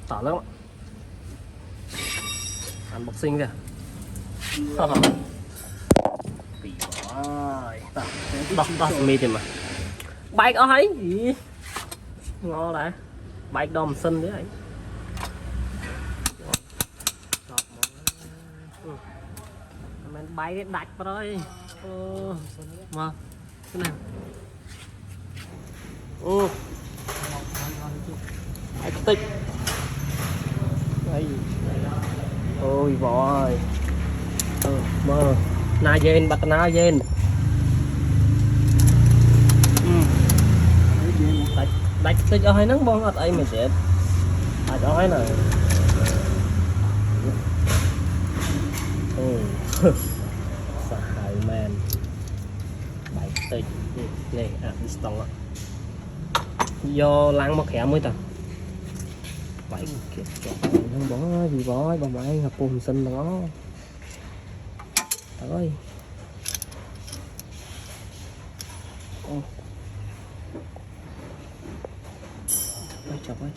tỏ lắm unboxing kìa bị rồi đọc mì thì mà bike ở ấy gì ngon đã bike đom xinh đấy mình bay cái đạch vào đây mà cái này tích đây ôi vòi mơ na dên bật na dên đạch tích ở hai nắng bông ở đây mình sẽ đạch ở hai này sài man bảy tích này đi stong do láng một khẽ mới ta bảy kiểu không bỏ gì bỏ bà máy ngập bùn xinh đó ơi chọc ấy